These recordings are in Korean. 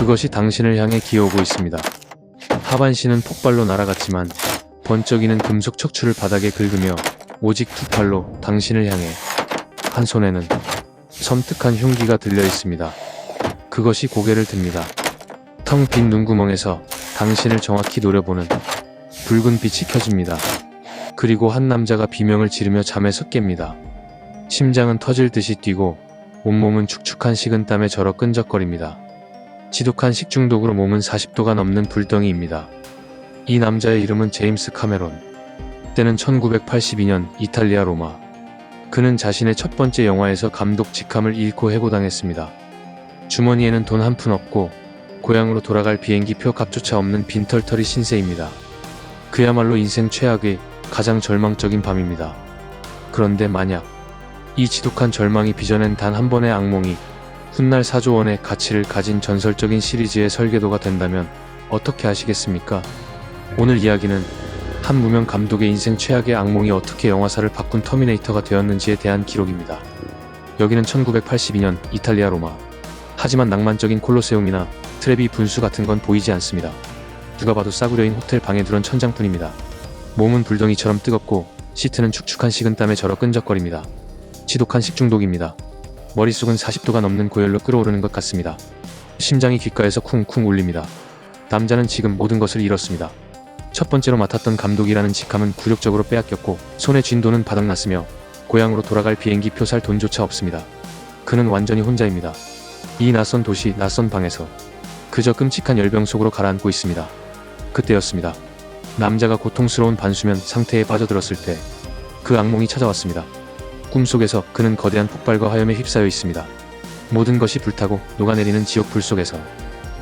그것이 당신을 향해 기어오고 있습니다. 하반신은 폭발로 날아갔지만 번쩍이는 금속 척추를 바닥에 긁으며 오직 두 팔로 당신을 향해, 한 손에는 섬뜩한 흉기가 들려 있습니다. 그것이 고개를 듭니다. 텅 빈 눈구멍에서 당신을 정확히 노려보는 붉은 빛이 켜집니다. 그리고 한 남자가 비명을 지르며 잠에서 깹니다. 심장은 터질 듯이 뛰고 온몸은 축축한 식은땀에 절어 끈적거립니다. 지독한 식중독으로 몸은 40도가 넘는 불덩이입니다. 이 남자의 이름은 제임스 카메론. 때는 1982년 이탈리아 로마. 그는 자신의 첫 번째 영화에서 감독 직함을 잃고 해고당했습니다. 주머니에는 돈 한 푼 없고 고향으로 돌아갈 비행기표 값조차 없는 빈털터리 신세입니다. 그야말로 인생 최악의 가장 절망적인 밤입니다. 그런데 만약 이 지독한 절망이 빚어낸 단 한 번의 악몽이 훗날 4조 원의 가치를 가진 전설적인 시리즈의 설계도가 된다면 어떻게 하시겠습니까? 오늘 이야기는 한 무명 감독의 인생 최악의 악몽이 어떻게 영화사를 바꾼 터미네이터가 되었는지에 대한 기록입니다. 여기는 1982년 이탈리아 로마. 하지만 낭만적인 콜로세움이나 트레비 분수 같은 건 보이지 않습니다. 누가 봐도 싸구려인 호텔 방에 누런 천장뿐입니다. 몸은 불덩이처럼 뜨겁고 시트는 축축한 식은땀에 절어 끈적거립니다. 지독한 식중독입니다. 머릿속은 40도가 넘는 고열로 끓어오르는 것 같습니다. 심장이 귓가에서 쿵쿵 울립니다. 남자는 지금 모든 것을 잃었습니다. 첫 번째로 맡았던 감독이라는 직함은 굴욕적으로 빼앗겼고 손에 쥔 돈은 바닥났으며 고향으로 돌아갈 비행기 표 살 돈조차 없습니다. 그는 완전히 혼자입니다. 이 낯선 도시, 낯선 방에서 그저 끔찍한 열병 속으로 가라앉고 있습니다. 그때였습니다. 남자가 고통스러운 반수면 상태에 빠져들었을 때 그 악몽이 찾아왔습니다. 꿈속에서 그는 거대한 폭발과 화염에 휩싸여 있습니다. 모든 것이 불타고 녹아내리는 지옥 불 속에서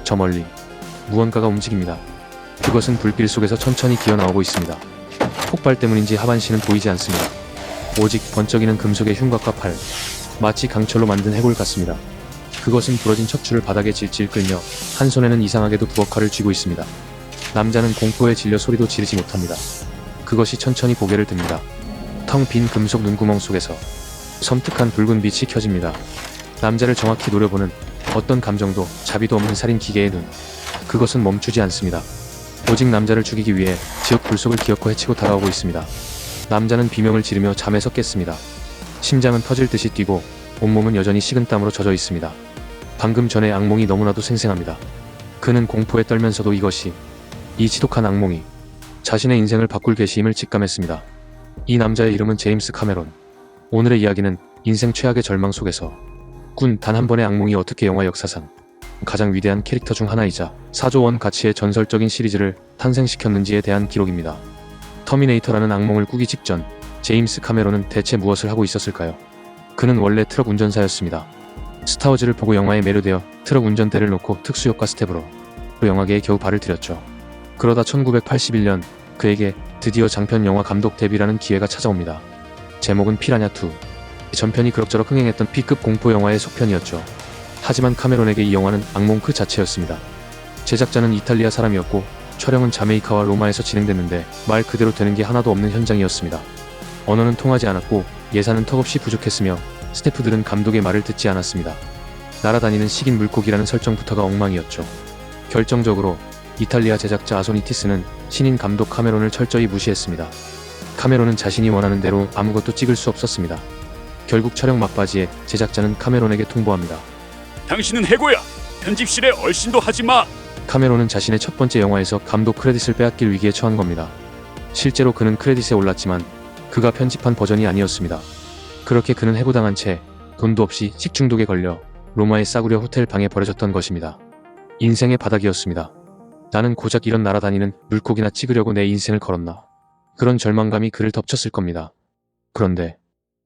저 멀리 무언가가 움직입니다. 그것은 불길 속에서 천천히 기어나오고 있습니다. 폭발 때문인지 하반신은 보이지 않습니다. 오직 번쩍이는 금속의 흉곽과 팔, 마치 강철로 만든 해골 같습니다. 그것은 부러진 척추를 바닥에 질질 끌며 한 손에는 이상하게도 부엌칼을 쥐고 있습니다. 남자는 공포에 질려 소리도 지르지 못합니다. 그것이 천천히 고개를 듭니다. 텅 빈 금속 눈구멍 속에서 섬뜩한 붉은 빛이 켜집니다. 남자를 정확히 노려보는 어떤 감정도 자비도 없는 살인 기계의 눈. 그것은 멈추지 않습니다. 오직 남자를 죽이기 위해 지옥 불 속을 기어코 헤치고 다가오고 있습니다. 남자는 비명을 지르며 잠에서 깼습니다. 심장은 터질 듯이 뛰고 온몸은 여전히 식은땀으로 젖어 있습니다. 방금 전의 악몽이 너무나도 생생합니다. 그는 공포에 떨면서도 이 지독한 악몽이 자신의 인생을 바꿀 계시임을 직감했습니다. 이 남자의 이름은 제임스 카메론. 오늘의 이야기는 인생 최악의 절망 속에서 꾼 단 한 번의 악몽이 어떻게 영화 역사상 가장 위대한 캐릭터 중 하나이자 4조 원 가치의 전설적인 시리즈를 탄생시켰는지에 대한 기록입니다. 터미네이터라는 악몽을 꾸기 직전 제임스 카메론은 대체 무엇을 하고 있었을까요? 그는 원래 트럭 운전사였습니다. 스타워즈를 보고 영화에 매료되어 트럭 운전대를 놓고 특수효과 스텝으로 영화계에 겨우 발을 들였죠. 그러다 1981년 그에게 드디어 장편 영화 감독 데뷔라는 기회가 찾아옵니다. 제목은 피라냐2. 전편이 그럭저럭 흥행했던 B급 공포 영화의 속편이었죠. 하지만 카메론에게 이 영화는 악몽 그 자체였습니다. 제작자는 이탈리아 사람이었고 촬영은 자메이카와 로마에서 진행됐는데 말 그대로 되는 게 하나도 없는 현장이었습니다. 언어는 통하지 않았고 예산은 턱없이 부족했으며 스태프들은 감독의 말을 듣지 않았습니다. 날아다니는 식인 물고기라는 설정부터가 엉망이었죠. 결정적으로 이탈리아 제작자 아소니티스는 신인 감독 카메론을 철저히 무시했습니다. 카메론은 자신이 원하는 대로 아무것도 찍을 수 없었습니다. 결국 촬영 막바지에 제작자는 카메론에게 통보합니다. 당신은 해고야. 편집실에 얼씬도 하지 마. 카메론은 자신의 첫 번째 영화에서 감독 크레딧을 빼앗길 위기에 처한 겁니다. 실제로 그는 크레딧에 올랐지만 그가 편집한 버전이 아니었습니다. 그렇게 그는 해고당한 채 돈도 없이 식중독에 걸려 로마의 싸구려 호텔 방에 버려졌던 것입니다. 인생의 바닥이었습니다. 나는 고작 이런 날아다니는 물고기나 찍으려고 내 인생을 걸었나. 그런 절망감이 그를 덮쳤을 겁니다. 그런데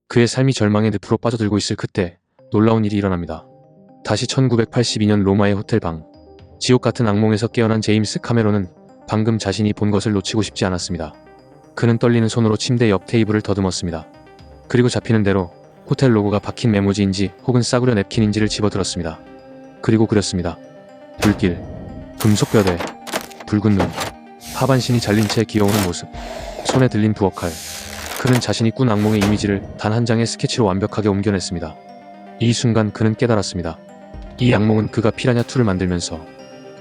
그의 삶이 절망의 늪으로 빠져들고 있을 그때 놀라운 일이 일어납니다. 다시 1982년 로마의 호텔 방. 지옥 같은 악몽에서 깨어난 제임스 카메론은 방금 자신이 본 것을 놓치고 싶지 않았습니다. 그는 떨리는 손으로 침대 옆 테이블을 더듬었습니다. 그리고 잡히는 대로 호텔 로고가 박힌 메모지인지 혹은 싸구려 냅킨인지를 집어들었습니다. 그리고 그렸습니다. 불길, 금속뼈대, 붉은 눈, 하반신이 잘린 채 기어오는 모습, 손에 들린 부엌칼. 그는 자신이 꾼 악몽의 이미지를 단 한 장의 스케치로 완벽하게 옮겨냈습니다. 이 순간 그는 깨달았습니다. 이 악몽은 그가 피라냐2를 만들면서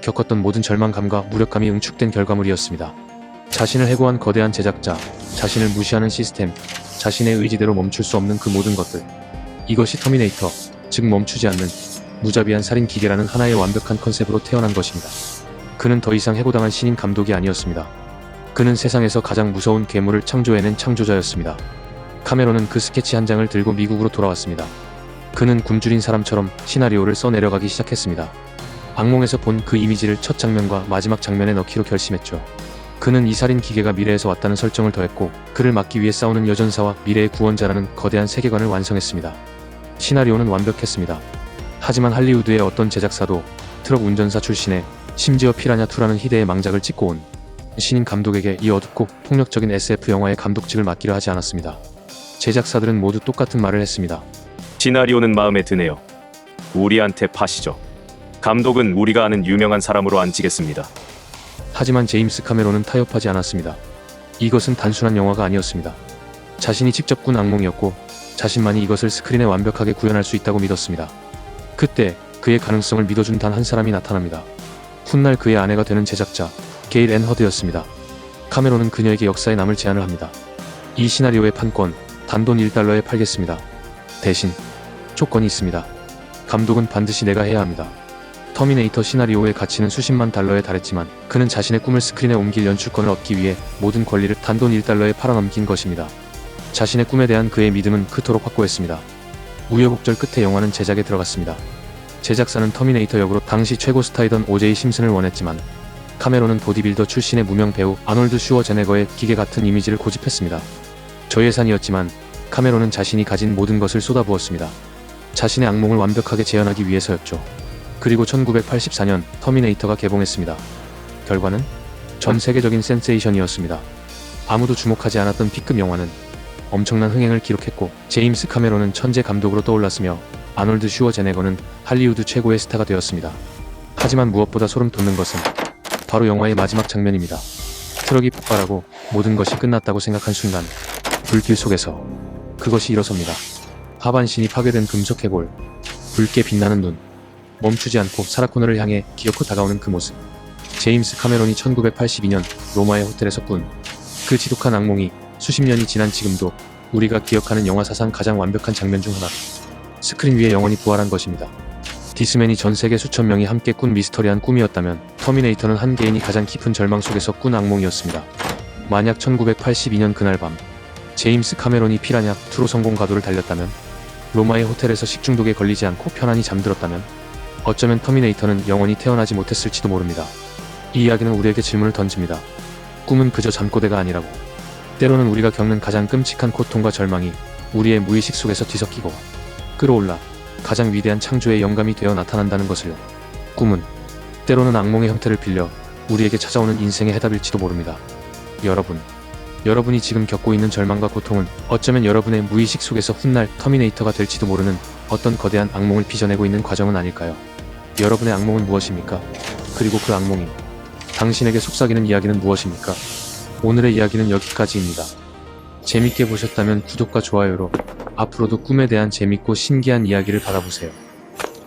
겪었던 모든 절망감과 무력감이 응축된 결과물이었습니다. 자신을 해고한 거대한 제작자, 자신을 무시하는 시스템, 자신의 의지대로 멈출 수 없는 그 모든 것들. 이것이 터미네이터, 즉 멈추지 않는 무자비한 살인 기계라는 하나의 완벽한 컨셉으로 태어난 것입니다. 그는 더 이상 해고당한 신인 감독이 아니었습니다. 그는 세상에서 가장 무서운 괴물을 창조해낸 창조자였습니다. 카메론은 그 스케치 한 장을 들고 미국으로 돌아왔습니다. 그는 굶주린 사람처럼 시나리오를 써내려가기 시작했습니다. 악몽에서 본 그 이미지를 첫 장면과 마지막 장면에 넣기로 결심했죠. 그는 이 살인 기계가 미래에서 왔다는 설정을 더했고, 그를 막기 위해 싸우는 여전사와 미래의 구원자라는 거대한 세계관을 완성했습니다. 시나리오는 완벽했습니다. 하지만 할리우드의 어떤 제작사도 트럭 운전사 출신의, 심지어 피라냐2라는 희대의 망작을 찍고 온 신인 감독에게 이 어둡고 폭력적인 SF 영화의 감독직을 맡기려 하지 않았습니다. 제작사들은 모두 똑같은 말을 했습니다. 시나리오는 마음에 드네요. 우리한테 파시죠. 감독은 우리가 아는 유명한 사람으로 앉히겠습니다. 하지만 제임스 카메론은 타협하지 않았습니다. 이것은 단순한 영화가 아니었습니다. 자신이 직접 꾼 악몽이었고, 자신만이 이것을 스크린에 완벽하게 구현할 수 있다고 믿었습니다. 그때 그의 가능성을 믿어준 단 한 사람이 나타납니다. 훗날 그의 아내가 되는 제작자 게일 앤 허드였습니다. 카메론은 그녀에게 역사에 남을 제안을 합니다. 이 시나리오의 판권 단돈 $1에 팔겠습니다. 대신 조건이 있습니다. 감독은 반드시 내가 해야 합니다. 터미네이터 시나리오의 가치는 수십만 달러에 달했지만 그는 자신의 꿈을 스크린에 옮길 연출권을 얻기 위해 모든 권리를 단돈 $1에 팔아넘긴 것입니다. 자신의 꿈에 대한 그의 믿음은 그토록 확고했습니다. 우여곡절 끝에 영화는 제작에 들어갔습니다. 제작사는 터미네이터 역으로 당시 최고 스타이던 오제이 심슨을 원했지만 카메론은 보디빌더 출신의 무명 배우 아놀드 슈워제네거의 기계 같은 이미지를 고집했습니다. 저예산이었지만 카메론은 자신이 가진 모든 것을 쏟아부었습니다. 자신의 악몽을 완벽하게 재현하기 위해서였죠. 그리고 1984년 터미네이터가 개봉했습니다. 결과는 전 세계적인 센세이션이었습니다. 아무도 주목하지 않았던 B급 영화는 엄청난 흥행을 기록했고, 제임스 카메론은 천재 감독으로 떠올랐으며 아놀드 슈워제네거는 할리우드 최고의 스타가 되었습니다. 하지만 무엇보다 소름 돋는 것은 바로 영화의 마지막 장면입니다. 트럭이 폭발하고 모든 것이 끝났다고 생각한 순간 불길 속에서 그것이 일어섭니다. 하반신이 파괴된 금속 해골, 붉게 빛나는 눈, 멈추지 않고 사라 코너를 향해 기어코 다가오는 그 모습. 제임스 카메론이 1982년 로마의 호텔에서 꾼 그 지독한 악몽이 수십 년이 지난 지금도 우리가 기억하는 영화 사상 가장 완벽한 장면 중 하나, 스크린 위에 영원히 부활한 것입니다. 디스맨이 전 세계 수천 명이 함께 꾼 미스터리한 꿈이었다면 터미네이터는 한 개인이 가장 깊은 절망 속에서 꾼 악몽이었습니다. 만약 1982년 그날 밤 제임스 카메론이 피라냐2로 성공 가도를 달렸다면, 로마의 호텔에서 식중독에 걸리지 않고 편안히 잠들었다면, 어쩌면 터미네이터는 영원히 태어나지 못했을지도 모릅니다. 이 이야기는 우리에게 질문을 던집니다. 꿈은 그저 잠꼬대가 아니라고. 때로는 우리가 겪는 가장 끔찍한 고통과 절망이 우리의 무의식 속에서 뒤섞이고 끌어올라 가장 위대한 창조의 영감이 되어 나타난다는 것을요. 꿈은 때로는 악몽의 형태를 빌려 우리에게 찾아오는 인생의 해답일지도 모릅니다. 여러분이 지금 겪고 있는 절망과 고통은 어쩌면 여러분의 무의식 속에서 훗날 터미네이터가 될지도 모르는 어떤 거대한 악몽을 빚어내고 있는 과정은 아닐까요? 여러분의 악몽은 무엇입니까? 그리고 그 악몽이 당신에게 속삭이는 이야기는 무엇입니까? 오늘의 이야기는 여기까지입니다. 재밌게 보셨다면 구독과 좋아요로 앞으로도 꿈에 대한 재밌고 신기한 이야기를 받아보세요.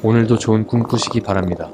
오늘도 좋은 꿈 꾸시기 바랍니다.